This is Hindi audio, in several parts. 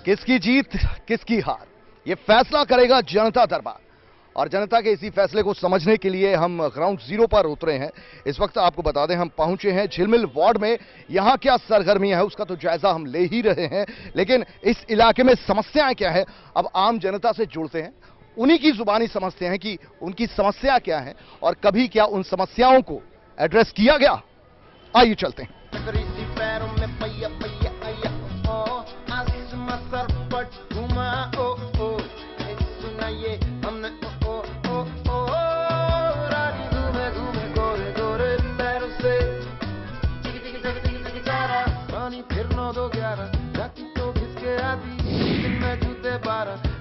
किसकी जीत किसकी हार, यह फैसला करेगा जनता दरबार। और जनता के इसी फैसले को समझने के लिए हम ग्राउंड जीरो पर उतरे हैं। इस वक्त आपको बता दें, हम पहुंचे हैं झिलमिल वार्ड में। यहां क्या सरगर्मियां है उसका तो जायजा हम ले ही रहे हैं, लेकिन इस इलाके में समस्याएं क्या है, अब आम जनता से जुड़ते हैं, उन्हीं की जुबानी समझते हैं कि उनकी समस्या क्या है और कभी क्या उन समस्याओं को एड्रेस किया गया। आइए चलते हैं।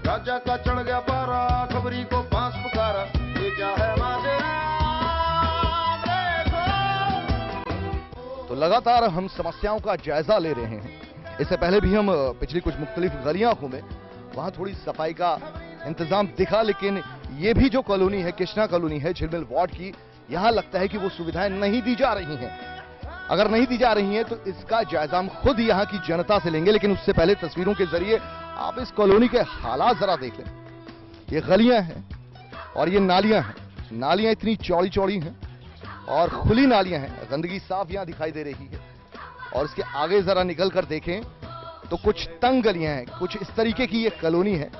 राजा का चढ़ गया पारा, खबरी को बांस पुकारा, ये क्या है माजरा। तो लगातार हम समस्याओं का जायजा ले रहे हैं। इससे पहले भी हम पिछली कुछ मुख्तलिफ गलियां घूमे, वहां थोड़ी सफाई का इंतजाम दिखा, लेकिन ये भी जो कॉलोनी है, कृष्णा कॉलोनी है झिलमिल वार्ड की, यहां लगता है कि वो सुविधाएं नहीं दी जा रही हैं। अगर नहीं दी जा रही हैं तो इसका जायजा हम खुद यहां की जनता से लेंगे, लेकिन उससे पहले तस्वीरों के जरिए आप इस कॉलोनी के हालात जरा देख लें। ये गलियां हैं और ये नालियां हैं। नालियां इतनी चौड़ी चौड़ी हैं और खुली नालियां हैं, गंदगी साफ यहां दिखाई दे रही है। और इसके आगे जरा निकल कर देखें तो कुछ तंग गलियां हैं, कुछ इस तरीके की ये कॉलोनी है।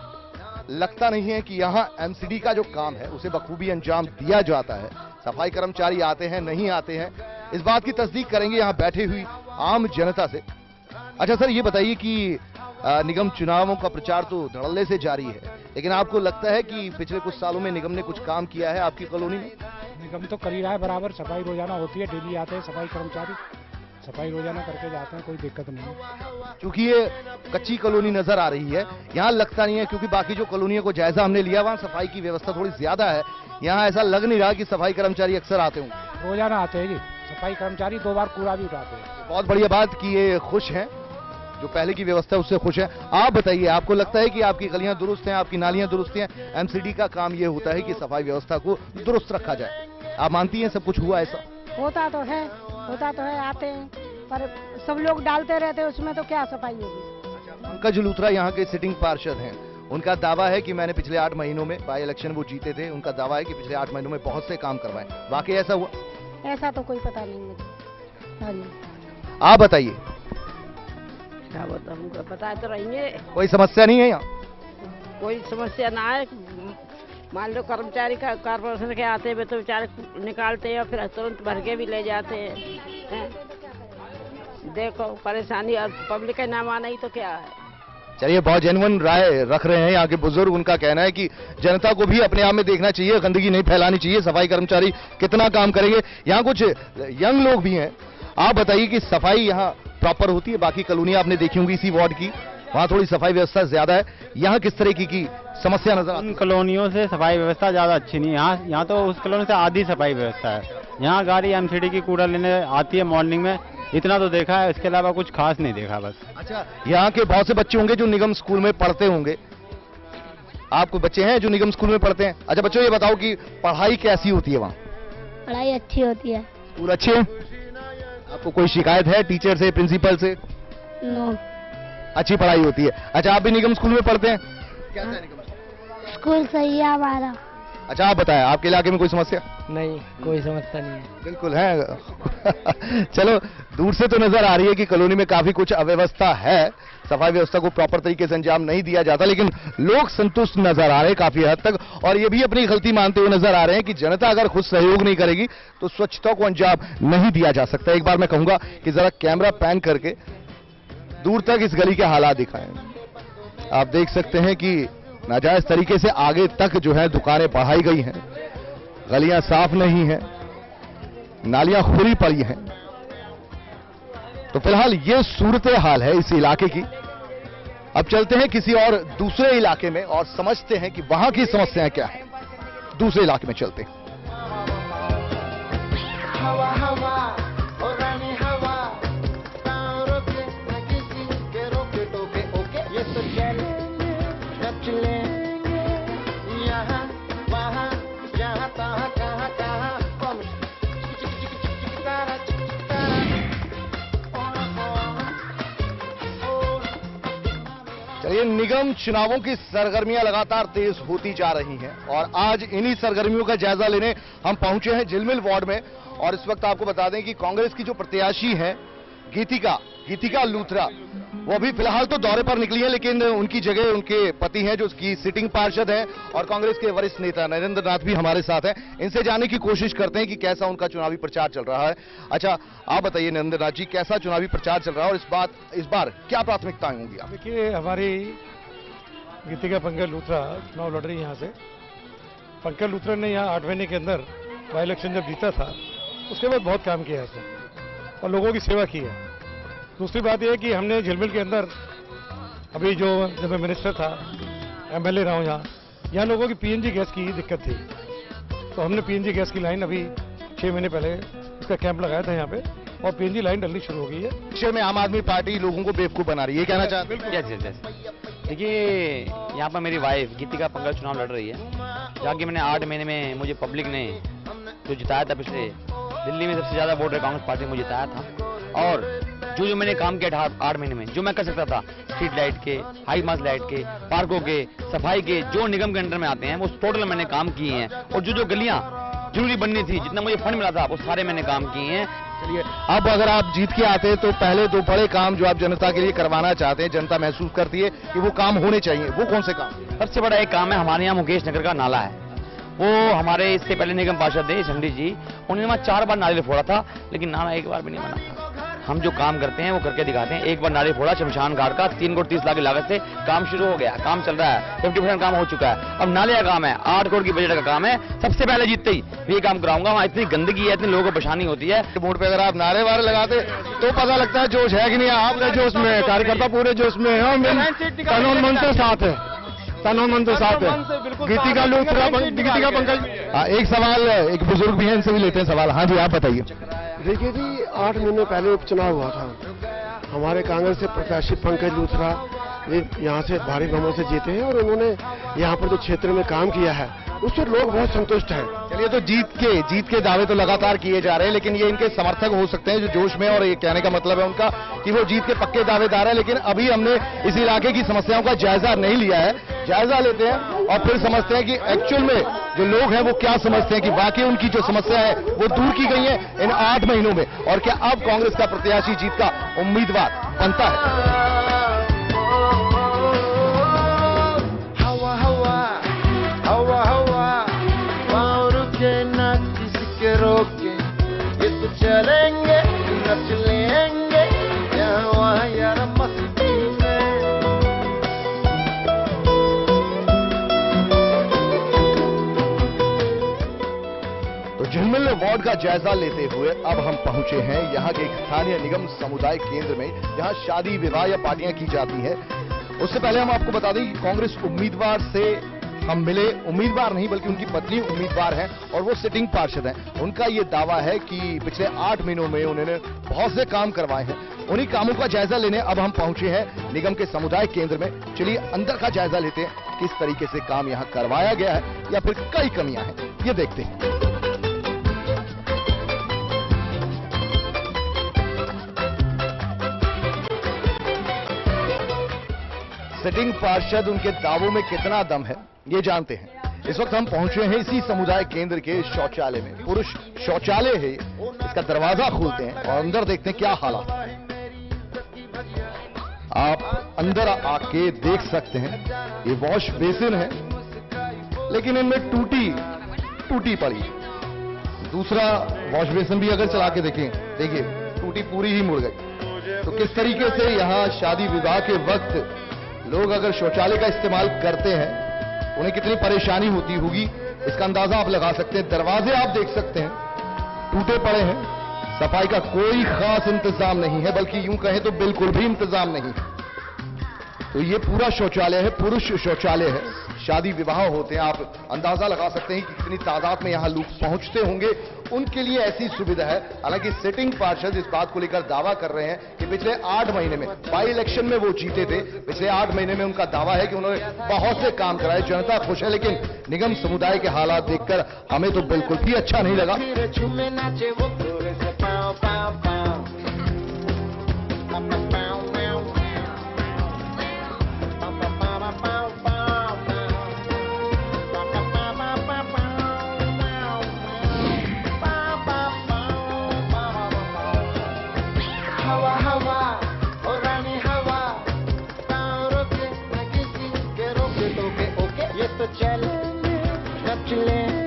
लगता नहीं है कि यहां एमसीडी का जो काम है उसे बखूबी अंजाम दिया जाता है। सफाई कर्मचारी आते हैं नहीं आते हैं, इस बात की तस्दीक करेंगे यहां बैठे हुई आम जनता से। अच्छा सर, ये बताइए कि निगम चुनावों का प्रचार तो धड़ल्ले से जारी है, लेकिन आपको लगता है कि पिछले कुछ सालों में निगम ने कुछ काम किया है आपकी कॉलोनी में? निगम तो कर ही रहा है बराबर, सफाई रोजाना होती है, डेली आते हैं सफाई कर्मचारी, सफाई रोजाना करके जाते हैं, कोई दिक्कत नहीं है। क्योंकि ये कच्ची कॉलोनी नजर आ रही है, यहाँ लगता नहीं है, क्योंकि बाकी जो कॉलोनियों को जायजा हमने लिया वहाँ सफाई की व्यवस्था थोड़ी ज्यादा है। यहाँ ऐसा लग नहीं रहा कि सफाई कर्मचारी अक्सर आते होंगे। रोजाना आते हैं जी सफाई कर्मचारी, 2 बार कूड़ा भी उठाते हैं। बहुत बढ़िया बात कि ये खुश हैं, जो पहले की व्यवस्था है उससे खुश है। आप बताइए, आपको लगता है कि आपकी गलियां दुरुस्त हैं, आपकी नालियां दुरुस्त हैं? एमसीडी का काम ये होता है कि सफाई व्यवस्था को दुरुस्त रखा जाए। आप मानती हैं सब कुछ हुआ ऐसा? होता तो है, आते हैं, पर सब लोग डालते रहते हैं उसमें, तो क्या सफाई होगी। पंकज लूथरा यहाँ के सिटिंग पार्षद हैं, उनका दावा है कि मैंने पिछले 8 महीनों में, बाई इलेक्शन वो जीते थे, उनका दावा है कि पिछले 8 महीनों में बहुत से काम करवाए। वाकई ऐसा हुआ? ऐसा तो कोई पता नहीं मुझे। हाँ जी, आप बताइए। क्या बताऊंगा, पता तो रहेंगे। कोई समस्या नहीं है यहाँ? कोई समस्या ना है। मान लो कर्मचारी का कारपोरेशन के आते हुए तो बेचारे निकालते हैं और फिर तुरंत भर के भी ले जाते हैं। देखो परेशानी, और पब्लिक का नाम आना ही तो क्या है। चलिए, बहुत जेन्युइन राय रख रहे हैं यहाँ के बुजुर्ग। उनका कहना है कि जनता को भी अपने आप में देखना चाहिए, गंदगी नहीं फैलानी चाहिए, सफाई कर्मचारी कितना काम करेंगे। यहाँ कुछ यंग लोग भी हैं। आप बताइए कि सफाई यहाँ प्रॉपर होती है? बाकी कॉलोनी आपने देखी होंगी इसी वार्ड की, वहाँ थोड़ी सफाई व्यवस्था ज्यादा है, यहाँ किस तरह की समस्या नजर आती है? उन कॉलोनियों से सफाई व्यवस्था ज्यादा अच्छी नहीं है। यहाँ तो उस कॉलोनी से आधी सफाई व्यवस्था है। यहाँ गाड़ी एमसीडी की कूड़ा लेने आती है मॉर्निंग में, इतना तो देखा है, इसके अलावा कुछ खास नहीं देखा बस। अच्छा, यहाँ के बहुत से बच्चे होंगे जो निगम स्कूल में पढ़ते होंगे, आपको बच्चे हैं जो निगम स्कूल में पढ़ते हैं? अच्छा बच्चों, ये बताओ कि पढ़ाई कैसी होती है वहाँ? पढ़ाई अच्छी होती है। स्कूल अच्छे हैं? आपको कोई शिकायत है टीचर से, प्रिंसिपल से? नो, अच्छी पढ़ाई होती है। अच्छा, आप भी निगम स्कूल में पढ़ते हैं? क्या है निगम स्कूल सही है हमारा। अच्छा, आप बताएं, आपके इलाके में कोई समस्या? नहीं, कोई समस्या नहीं है। बिल्कुल है। चलो, दूर से तो नजर आ रही है कि कॉलोनी में काफी कुछ अव्यवस्था है, सफाई व्यवस्था को प्रॉपर तरीके से अंजाम नहीं दिया जाता, लेकिन लोग संतुष्ट नजर आ रहे हैं काफी हद तक, और ये भी अपनी गलती मानते हुए नजर आ रहे हैं कि जनता अगर खुद सहयोग नहीं करेगी तो स्वच्छता को अंजाम नहीं दिया जा सकता। एक बार मैं कहूंगा कि जरा कैमरा पैन करके दूर तक इस गली के हालात दिखाएं। आप देख सकते हैं कि नाजायज तरीके से आगे तक जो है दुकानें बढ़ाई गई हैं, गलियां साफ नहीं हैं, नालियां खुली पड़ी हैं। तो फिलहाल ये सूरत हाल है इस इलाके की। अब चलते हैं किसी और दूसरे इलाके में और समझते हैं कि वहां की समस्याएं क्या है। दूसरे इलाके में चलते हैं। हवा हवा और रानी हवा, रोके न किसी के रोके टोके ओके, ये तो चले यहाँ वहाँ जहाँ तहाँ कहाँ कहाँ। चलिए ये निगम चुनावों की सरगर्मियां लगातार तेज होती जा रही हैं और आज इन्हीं सरगर्मियों का जायजा लेने हम पहुंचे हैं झिलमिल वार्ड में। और इस वक्त आपको बता दें कि कांग्रेस की जो प्रत्याशी है गीतिका लूथरा, वो अभी फिलहाल तो दौरे पर निकली है, लेकिन उनकी जगह उनके पति हैं जो की सिटिंग पार्षद हैं और कांग्रेस के वरिष्ठ नेता नरेंद्र नाथ भी हमारे साथ हैं। इनसे जानने की कोशिश करते हैं कि कैसा उनका चुनावी प्रचार चल रहा है। अच्छा, आप बताइए नरेंद्र नाथ जी, कैसा चुनावी प्रचार चल रहा है और इस बार क्या प्राथमिकताएं होंगी? देखिए, हमारी गीतिका पंकज लूथरा चुनाव लड़ रही है यहाँ से। पंकज लूथरा ने यहाँ 8 महीने के अंदर बाई इलेक्शन जब जीता था उसके बाद बहुत काम किया है इसने और लोगों की सेवा की है। दूसरी बात यह है कि हमने झिलमिल के अंदर अभी जब मैं मिनिस्टर था, एमएलए रहा हूँ, यहाँ लोगों की पीएनजी गैस की दिक्कत थी, तो हमने पीएनजी गैस की लाइन अभी 6 महीने पहले इसका कैंप लगाया था यहाँ पे और पीएनजी लाइन डलनी शुरू हो गई है। विषय में आम आदमी पार्टी लोगों को बेवकूफ बना रही है, कहना चाहते हैं? देखिए, यहाँ पर मेरी वाइफ गीतिका पंकज चुनाव लड़ रही है, जबकि मैंने 8 महीने में मुझे पब्लिक ने जो जिताया था, पिछले दिल्ली में सबसे ज्यादा वोट कांग्रेस पार्टी ने मुझे जिताया था। और जो मैंने काम किया 8 महीने में, जो मैं कर सकता था, स्ट्रीट लाइट के, हाई मास लाइट के, पार्कों के, सफाई के, जो निगम के अंडर में आते हैं वो टोटल मैंने काम किए हैं। और जो गलियां जरूरी बननी थी, जितना मुझे फंड मिला था, वो सारे मैंने काम किए हैं। चलिए, अब अगर आप जीत के आते हैं तो पहले 2 बड़े काम जो आप जनता के लिए करवाना चाहते हैं, जनता महसूस करती है कि वो काम होने चाहिए, वो कौन से काम? सबसे बड़ा एक काम है, हमारे यहाँ मुकेश नगर का नाला है। वो हमारे इससे पहले निगम पार्षद थे संडी जी, उन्होंने वहाँ 4 बार नाले फोड़ा था, लेकिन नाला एक बार भी नहीं बना। हम जो काम करते हैं वो करके दिखाते हैं। एक बार नाले फोड़ा शमशान घाट का, 3 करोड़ 30 लाख की लागत से काम शुरू हो गया, काम चल रहा है, 50% काम हो चुका है। अब नाले का काम है, 8 करोड़ की बजट का काम है। सबसे पहले जीतते ही ये काम कराऊंगा। वहाँ इतनी गंदगी है, इतने लोगों को परेशानी होती है। वोट पे अगर आप नारे वारे लगाते तो पता लगता है जोश है कि नहीं। आपने जोश में, कार्यकर्ता पूरे जोश में है, कानून मन से साथ है, कानून मन से साथ है। गीतिका लूथरा, गीतिका पंकज। एक सवाल, एक बुजुर्ग भी है, इनसे भी लेते हैं सवाल। हाँ जी, आप बताइए। देखिए जी, 8 महीने पहले उपचुनाव हुआ था, हमारे कांग्रेस से प्रत्याशी पंकज लूथरा यहाँ से भारी बहुमत से जीते हैं और उन्होंने यहाँ पर जो क्षेत्र में काम किया है उससे लोग बहुत संतुष्ट हैं। चलिए, तो जीत के दावे तो लगातार किए जा रहे हैं, लेकिन ये इनके समर्थक हो सकते हैं जो जोश में, और ये कहने का मतलब है उनका कि वो जीत के पक्के दावेदार है। लेकिन अभी हमने इस इलाके की समस्याओं का जायजा नहीं लिया है, जायजा लेते हैं और फिर समझते हैं कि एक्चुअल में जो लोग हैं वो क्या समझते हैं, कि वाकई उनकी जो समस्या है वो दूर की गई है इन 8 महीनों में, और क्या अब कांग्रेस का प्रत्याशी जीत का उम्मीदवार बनता है। रोके ये तो चलेंगे, नच लेंगे यहाँ यार मस्ती में। तो झिलमिल वार्ड का जायजा लेते हुए अब हम पहुंचे हैं यहाँ के एक स्थानीय निगम समुदाय केंद्र में, जहाँ शादी विवाह या पार्टियां की जाती है। उससे पहले हम आपको बता दें कि कांग्रेस उम्मीदवार से हम मिले, उम्मीदवार नहीं बल्कि उनकी पत्नी उम्मीदवार हैं और वो सिटिंग पार्षद हैं। उनका ये दावा है कि पिछले 8 महीनों में उन्होंने बहुत से काम करवाए हैं। उन्हीं कामों का जायजा लेने अब हम पहुंचे हैं निगम के समुदाय केंद्र में। चलिए अंदर का जायजा लेते हैं, किस तरीके से काम यहाँ करवाया गया है या फिर कई कमियां हैं, ये देखते हैं। सिटिंग पार्षद, उनके दावों में कितना दम है ये जानते हैं। इस वक्त हम पहुंचे हैं इसी समुदाय केंद्र के शौचालय में। पुरुष शौचालय है, इसका दरवाजा खोलते हैं और अंदर देखते हैं क्या हालात है। आप अंदर आके देख सकते हैं, ये वॉश बेसिन है लेकिन इनमें टूटी पड़ी। दूसरा वॉश बेसिन भी अगर चला के देखें, देखिए टूटी पूरी ही मुड़ गई। तो किस तरीके से यहाँ शादी विवाह के वक्त लोग अगर शौचालय का इस्तेमाल करते हैं उन्हें कितनी परेशानी होती होगी, इसका अंदाजा आप लगा सकते हैं। दरवाजे आप देख सकते हैं टूटे पड़े हैं, सफाई का कोई खास इंतजाम नहीं है, बल्कि यूं कहें तो बिल्कुल भी इंतजाम नहीं है। तो ये पूरा शौचालय है, पुरुष शौचालय है, शादी विवाह होते हैं। आप अंदाजा लगा सकते हैं कि कितनी तादाद में यहां लोग पहुंचते होंगे, उनके लिए ऐसी सुविधा है। हालांकि सिटिंग पार्षद इस बात को लेकर दावा कर रहे हैं कि पिछले 8 महीने में, बाई इलेक्शन में वो जीते थे, पिछले 8 महीने में उनका दावा है कि उन्होंने बहुत से काम कराए, जनता खुश है। लेकिन निगम समुदाय के हालात देखकर हमें तो बिल्कुल भी अच्छा नहीं लगा। चलेंगे न चलेंगे।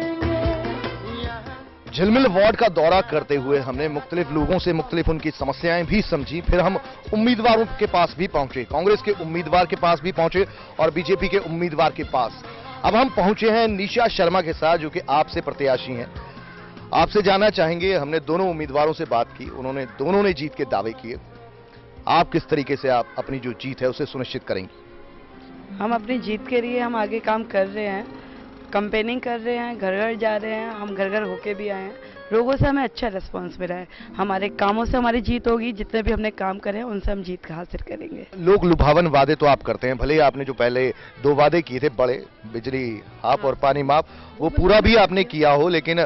झिलमिल वार्ड का दौरा करते हुए हमने मुख्तलिफ लोगों से मुख्तलिफ उनकी समस्याएं भी समझी, फिर हम उम्मीदवारों के पास भी पहुंचे, कांग्रेस के उम्मीदवार के पास भी पहुंचे और बीजेपी के उम्मीदवार के पास। अब हम पहुंचे हैं निशा शर्मा के साथ, जो कि आपसे प्रत्याशी हैं। आपसे जानना चाहेंगे, हमने दोनों उम्मीदवारों से बात की, उन्होंने दोनों ने जीत के दावे किए। आप किस तरीके से आप अपनी जो जीत है उसे सुनिश्चित करेंगे? हम अपनी जीत के लिए हम आगे काम कर रहे हैं, कैंपेनिंग कर रहे हैं, घर घर जा रहे हैं, हम घर घर होके भी आए हैं। लोगों से हमें अच्छा रिस्पांस मिला है। हमारे कामों से हमारी जीत होगी, जितने भी हमने काम करे हैं उनसे हम जीत हासिल करेंगे। लोग लुभावन वादे तो आप करते हैं, भले ही आपने जो पहले 2 वादे किए थे बड़े, बिजली हाफ और पानी माफ, वो पूरा भी आपने किया हो, लेकिन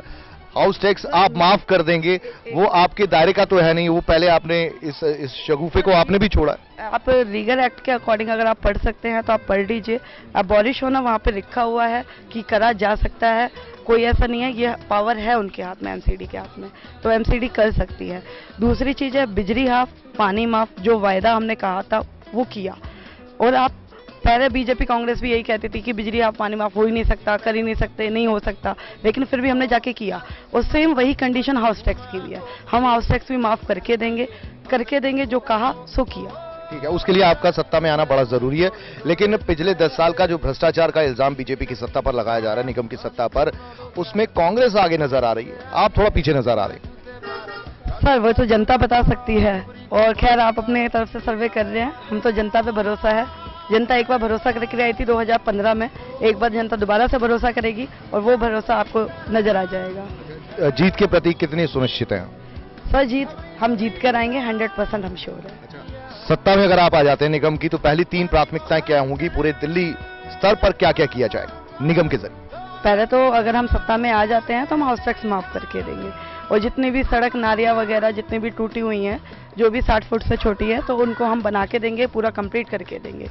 हाउस टैक्स आप माफ कर देंगे, वो आपके दायरे का तो है नहीं। वो पहले आपने इस शगुफे को आपने भी छोड़ा। आप लीगल एक्ट के अकॉर्डिंग अगर आप पढ़ सकते हैं तो आप पढ़ लीजिए। अबॉलिश होना वहाँ पे लिखा हुआ है कि करा जा सकता है, कोई ऐसा नहीं है, ये पावर है उनके हाथ में, एमसीडी के हाथ में, तो एमसीडी कर सकती है। दूसरी चीज़ है बिजली हाफ पानी माफ, जो वायदा हमने कहा था वो किया। और आप पहले बीजेपी कांग्रेस भी यही कहती थी कि बिजली हाफ पानी माफ हो ही नहीं सकता, कर ही नहीं सकते, नहीं हो सकता, लेकिन फिर भी हमने जाके किया। और सेम वही कंडीशन हाउस टैक्स की भी है, हम हाउस टैक्स भी माफ करके देंगे, जो कहा सो किया। ठीक है, उसके लिए आपका सत्ता में आना बड़ा जरूरी है, लेकिन पिछले 10 साल का जो भ्रष्टाचार का इल्जाम बीजेपी की सत्ता पर लगाया जा रहा है, निगम की सत्ता पर, उसमें कांग्रेस आगे नजर आ रही है, आप थोड़ा पीछे नजर आ रहे हैं। सर वो तो जनता बता सकती है, और खैर आप अपने तरफ से सर्वे कर रहे हैं, हम तो जनता पे भरोसा है। जनता एक बार भरोसा करके आई थी 2015 में, एक बार जनता दोबारा से भरोसा करेगी और वो भरोसा आपको नजर आ जाएगा। जीत के प्रति कितने सुनिश्चित हैं? सर हम जीत कर आएंगे, 100% हम श्योर है। सत्ता में अगर आप आ जाते हैं निगम की, तो पहली 3 प्राथमिकताएं क्या होंगी? पूरे दिल्ली स्तर पर क्या क्या किया जाएगा निगम के जरिए? पहले तो अगर हम सत्ता में आ जाते हैं तो हम हाउस टैक्स माफ करके देंगे, और जितनी भी सड़क नालियाँ वगैरह जितनी भी टूटी हुई हैं, जो भी 60 फुट से छोटी है, तो उनको हम बना के देंगे, पूरा कंप्लीट करके देंगे।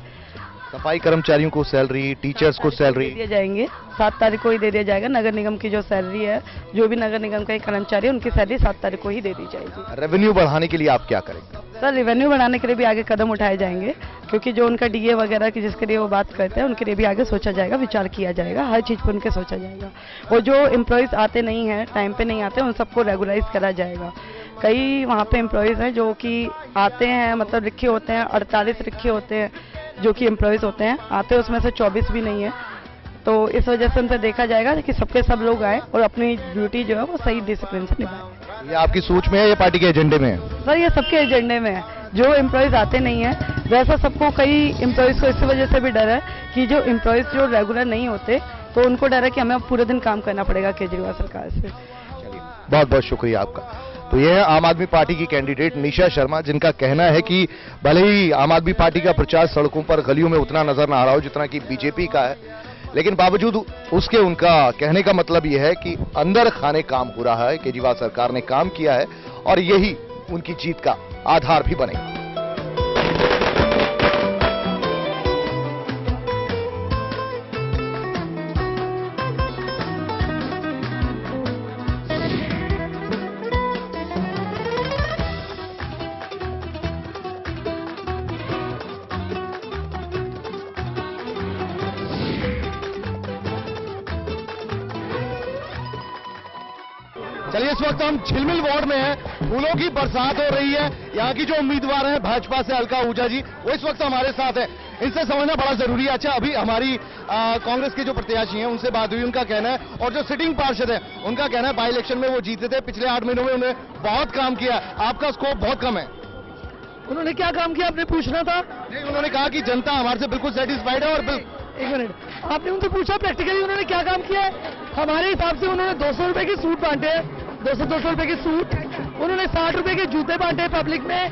सफाई कर्मचारियों को सैलरी, टीचर्स को सैलरी दिए जाएंगे, 7 तारीख को ही दे दिया जाएगा। नगर निगम की जो सैलरी है, जो भी नगर निगम का कर्मचारी है, उनकी सैलरी 7 तारीख को ही दे दी जाएगी। रेवेन्यू बढ़ाने के लिए आप क्या करेंगे? सर रेवेन्यू बढ़ाने के लिए भी आगे कदम उठाए जाएंगे, क्योंकि जो उनका डीए वगैरह की जिसके लिए वो बात करते हैं, उनके लिए भी आगे सोचा जाएगा, विचार किया जाएगा, हर चीज़ पर उनके सोचा जाएगा। और जो एम्प्लॉयज़ आते नहीं हैं, टाइम पे नहीं आते, उन सबको रेगुलाइज करा जाएगा। कई वहाँ पे एम्प्लॉयज़ हैं जो कि आते हैं, मतलब लिखे होते हैं, 48 लिखे होते हैं जो कि एम्प्लॉयज़ होते हैं, आते हैं उसमें से 24 भी नहीं है। तो इस वजह से उनसे देखा जाएगा कि सबके सब लोग आए और अपनी ड्यूटी जो है वो सही डिसिप्लिन से निभाएं। ये आपकी सोच में है या पार्टी के एजेंडे में है? सर ये सबके एजेंडे में है। जो एम्प्लॉयज़ आते नहीं है, वैसा सबको, कई एम्प्लॉयज़ को इस वजह से भी डर है कि जो एम्प्लॉयज़ जो रेगुलर नहीं होते, तो उनको डर है कि हमें पूरे दिन काम करना पड़ेगा केजरीवाल सरकार से। बहुत बहुत शुक्रिया आपका। तो यह है आम आदमी पार्टी की कैंडिडेट निशा शर्मा, जिनका कहना है कि भले ही आम आदमी पार्टी का प्रचार सड़कों पर गलियों में उतना नजर ना आ रहा हो जितना कि बीजेपी का है, लेकिन बावजूद उसके उनका कहने का मतलब यह है कि अंदर खाने काम हो रहा है, केजरीवाल सरकार ने काम किया है और यही उनकी जीत का आधार भी बनेगा। चलिए, इस वक्त हम झिलमिल वार्ड में हैं, फूलों की बरसात हो रही है। यहाँ की जो उम्मीदवार हैं भाजपा से अलका आहूजा जी, वो इस वक्त हमारे साथ हैं। इनसे समझना बड़ा जरूरी है। अच्छा, अभी हमारी कांग्रेस के जो प्रत्याशी हैं उनसे बात हुई, उनका कहना है, और जो सिटिंग पार्षद है उनका कहना है बाई इलेक्शन में वो जीते थे, पिछले 8 महीनों में उन्होंने बहुत काम किया, आपका स्कोप बहुत कम है। उन्होंने क्या काम किया आपने पूछना था? नहीं, उन्होंने कहा कि जनता हमारे से बिल्कुल सेटिस्फाइड है। और एक मिनट, आपने उनसे पूछा प्रैक्टिकली उन्होंने क्या काम किया है? हमारे हिसाब से उन्होंने 200 रुपए की सूट बांटे, 200 रुपए की सूट, उन्होंने 60 रुपए के जूते बांटे पब्लिक में,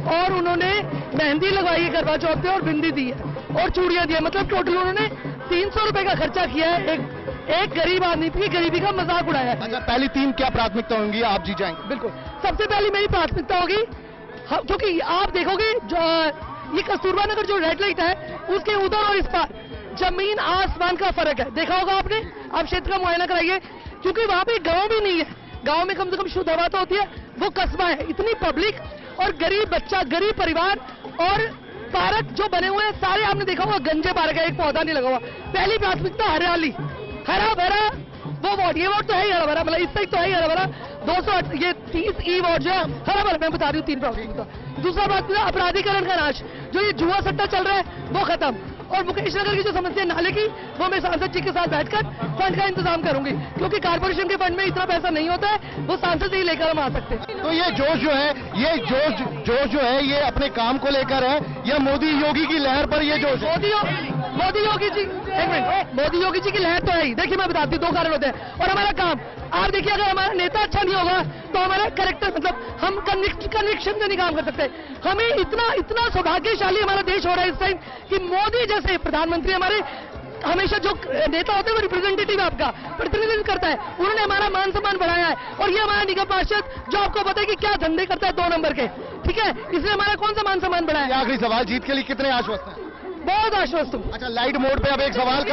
और उन्होंने मेहंदी लगवाई है करवा चौथ पे और बिंदी दी है और चूड़ियां दी है। मतलब टोटल उन्होंने 300 रुपए का खर्चा किया है, एक गरीब आदमी की गरीबी का मजाक उड़ाया है। अच्छा, पहली 3 क्या प्राथमिकता होंगी? आप जीत जाएंगे। बिल्कुल, सबसे पहली मेरी प्राथमिकता होगी, क्योंकि आप देखोगे जो ये कस्तूरबा नगर जो रेड लाइट है, उसके उधर और इस पार जमीन आसमान का फर्क है। देखा होगा आपने, आप क्षेत्र का मुआयना कराइए, क्योंकि वहां पे गांव भी नहीं है। गांव में कम से कम शुद्ध हवा तो होती है, वो कस्बा है। इतनी पब्लिक और गरीब बच्चा, गरीब परिवार, और पार्क जो बने हुए हैं सारे आपने देखा होगा गंजे पार्क है, एक पौधा नहीं लगा हुआ। पहली प्राथमिकता हरियाली, हरा भरा वो वार्ड, ये वार्ड तो है ही हरा भरा, मतलब इस तक तो है ही हरा भरा। 230 ई वार्ड जो है हरा भरा, मैं बता रही हूँ 3 प्राथमिकता। दूसरा बात अपराधीकरण का नाश, जो ये जुआ सट्टा चल रहा है वो खत्म। और मुकेश नगर की जो समस्या नाले की, वो मैं सांसद जी के साथ बैठकर फंड का इंतजाम करूंगी, क्योंकि कारपोरेशन के फंड में इतना पैसा नहीं होता है, वो सांसद ही लेकर हम आ सकते हैं। तो ये जोश जो है, ये जोश जो है, ये अपने काम को लेकर है या मोदी योगी की लहर पर ये जोश? मोदी योगी जी, एक मिनट, मोदी योगी जी की लहर तो है ही। देखिए मैं बताती हूँ, 2 कारण होते हैं। और हमारा काम, आप देखिए अगर हमारा नेता अच्छा नहीं होगा तो हमारा कैरेक्टर, मतलब हम कन्विक्शन से नहीं काम कर सकते। हमें इतना सौभाग्यशाली हमारा देश हो रहा है इस टाइम कि मोदी जैसे प्रधानमंत्री हमारे, हमेशा जो नेता होते हैं वो रिप्रेजेंटेटिव आपका प्रतिनिधित्व करता है, उन्होंने हमारा मान सम्मान बढ़ाया है। और ये हमारा निगम पार्षद जो आपको पता है कि क्या धंधे करता है 2 नंबर के, ठीक है, इसलिए हमारा कौन सा मान सम्मान बढ़ाया है। आखिरी सवाल, जीत के लिए कितने आश्वस्त हैं? बहुत आश्वस्त हूँ। अच्छा, लाइट मोड पे अब एक सवाल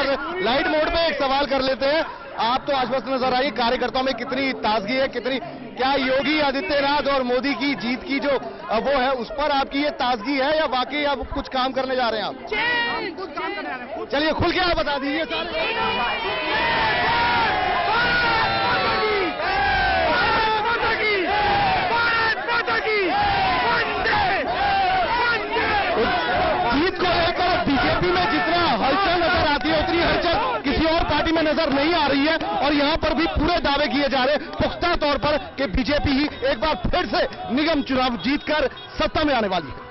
कर लेते हैं। आप तो आश्वस्त नजर आइए, कार्यकर्ताओं में कितनी ताजगी है, क्या योगी आदित्यनाथ और मोदी की जीत की जो वो है उस पर आपकी ये ताजगी है, या वाकई आप कुछ काम करने जा रहे हैं? आप चलिए खुल के आप बता दीजिए जीत को लेकर बीजेपी में जितना हलचल नजर आती है उतनी हलचल किसी और पार्टी में नजर नहीं आ रही है। और यहाँ पर भी पूरे दावे किए जा रहे हैं पुख्ता तौर पर कि बीजेपी ही एक बार फिर से निगम चुनाव जीतकर सत्ता में आने वाली है।